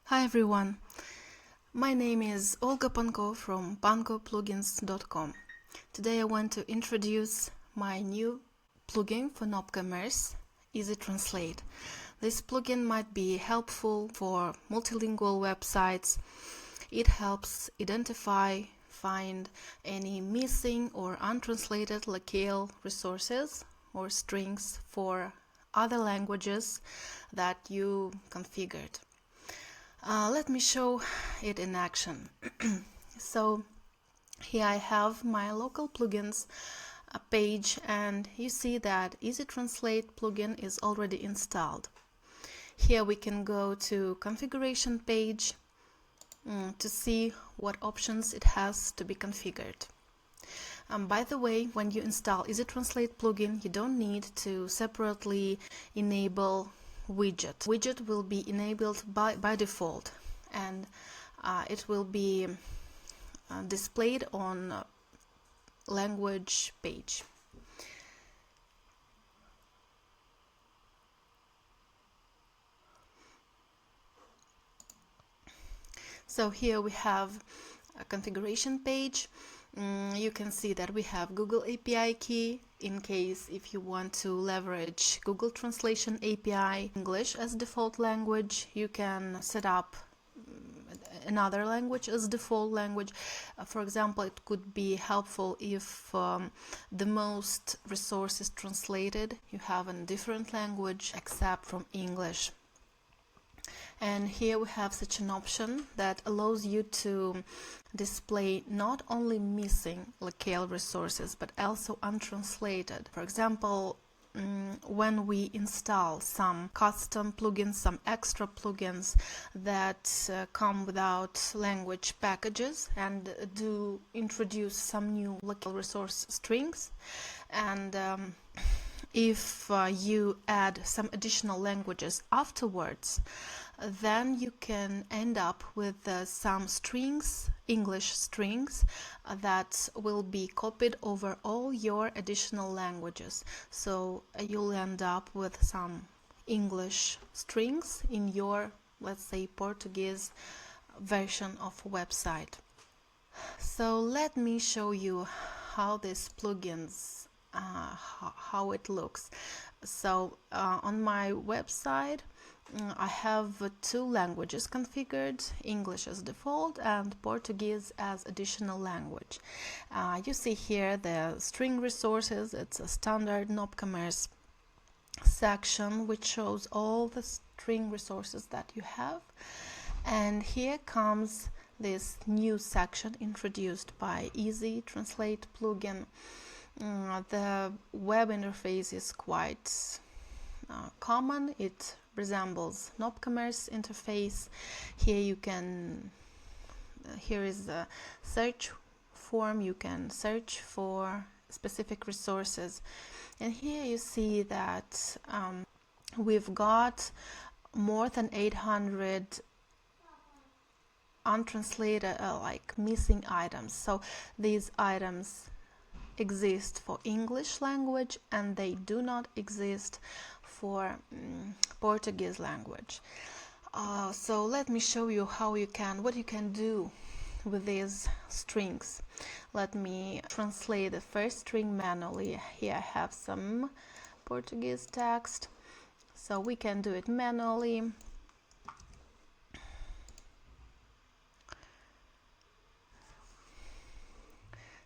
Hi everyone, my name is Olga Panko from pankoplugins.com. Today I want to introduce my new plugin for NopCommerce, EasyTranslate. This plugin might be helpful for multilingual websites. It helps identify, find any missing or untranslated locale resources or strings for other languages that you configured. Let me show it in action. So here I have my local plugins page, and you see that EasyTranslate plugin is already installed. Here we can go to configuration page to see what options it has to be configured. By the way, when you install EasyTranslate plugin, you don't need to separately enable widget. Widget will be enabled by default, and it will be displayed on language page. So here we have a configuration page. You can see that we have Google API key in case if you want to leverage Google Translation API English as default language. You can set up another language as default language. For example, it could be helpful if the most resources translated you have in a different language except from English. And here we have such an option that allows you to display not only missing locale resources but also untranslated. For example, when we install some custom plugins, some extra plugins that come without language packages and do introduce some new locale resource strings, and if you add some additional languages afterwards, then you can end up with some strings, English strings, that will be copied over all your additional languages. So you'll end up with some English strings in your, let's say, Portuguese version of website. So let me show you how this plugins, how it looks. So on my website, I have two languages configured, English as default and Portuguese as additional language. You see here the string resources. It's a standard NopCommerce section which shows all the string resources that you have. And here comes this new section introduced by EasyTranslate plugin. The web interface is quite common. It resembles NopCommerce interface. Here you can, here is the search form. You can search for specific resources, and here you see that we've got more than 800 untranslated, like missing items. So these items exist for English language and they do not exist for Portuguese language. So let me show you what you can do with these strings. Let me translate the first string manually. Here I have some Portuguese text, so we can do it manually.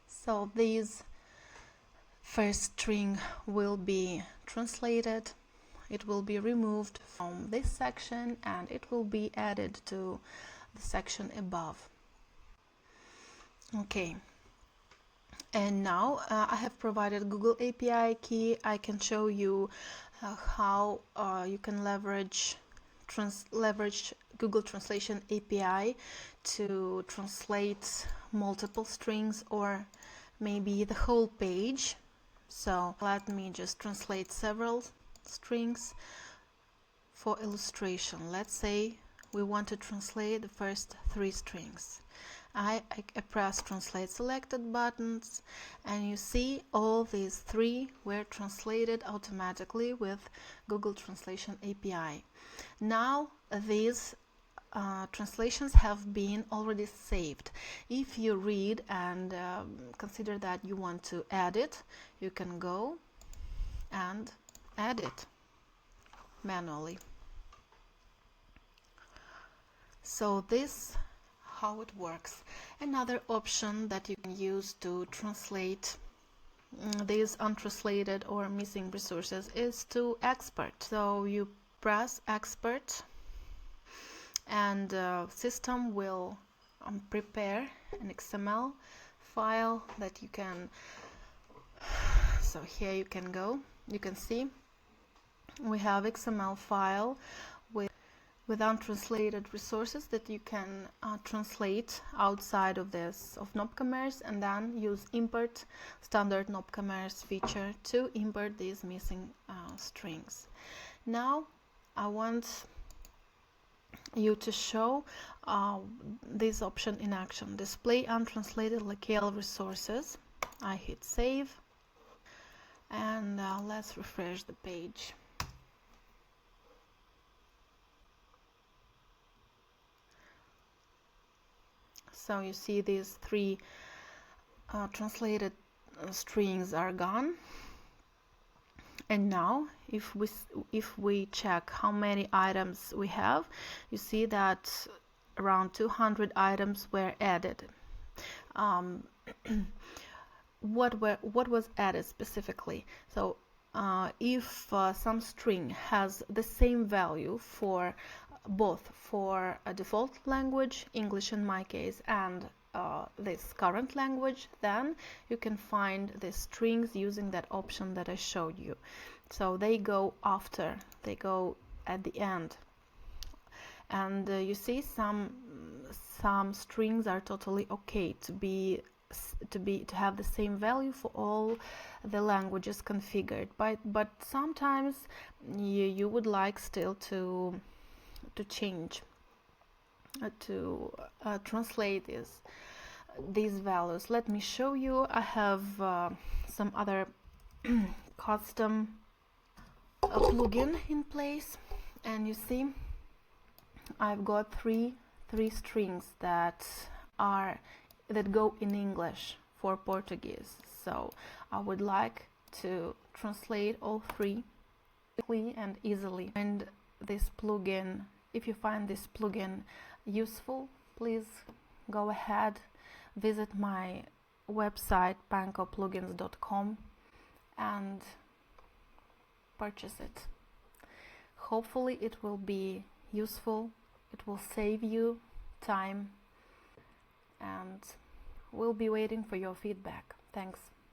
So this first string will be translated. It will be removed from this section and it will be added to the section above. Okay, and now I have provided Google API key. I can show you how you can leverage Google Translation API to translate multiple strings or maybe the whole page. So let me just translate several strings for illustration. Let's say we want to translate the first 3 strings. I press translate selected buttons, and you see all these 3 were translated automatically with Google Translation API. Now these translations have been already saved. If you read and consider that you want to edit, you can go and edit manually. So this how it works. Another option that you can use to translate these untranslated or missing resources is to export. So you press export and system will prepare an XML file that you can, so here you can go, you can see we have XML file with untranslated resources that you can translate outside of this, of NopCommerce, and then use import standard NopCommerce feature to import these missing strings. Now I want you to show this option in action. Display untranslated locale resources. I hit save and let's refresh the page. So you see these three translated strings are gone. And now if we check how many items we have, you see that around 200 items were added. What was added specifically? So if some string has the same value for both for a default language, English in my case, and this current language, then you can find the strings using that option that I showed you. So they go after, they go at the end, and you see some strings are totally okay to have the same value for all the languages configured, but sometimes you would like still to change, to translate these values. Let me show you. I have some other custom plugin in place, and you see I've got three strings that go in English for Portuguese. So I would like to translate all three quickly and easily. And this plugin, if you find this plugin useful, please go ahead, visit my website pankoplugins.com and purchase it. Hopefully it will be useful, it will save you time, and we'll be waiting for your feedback. Thanks.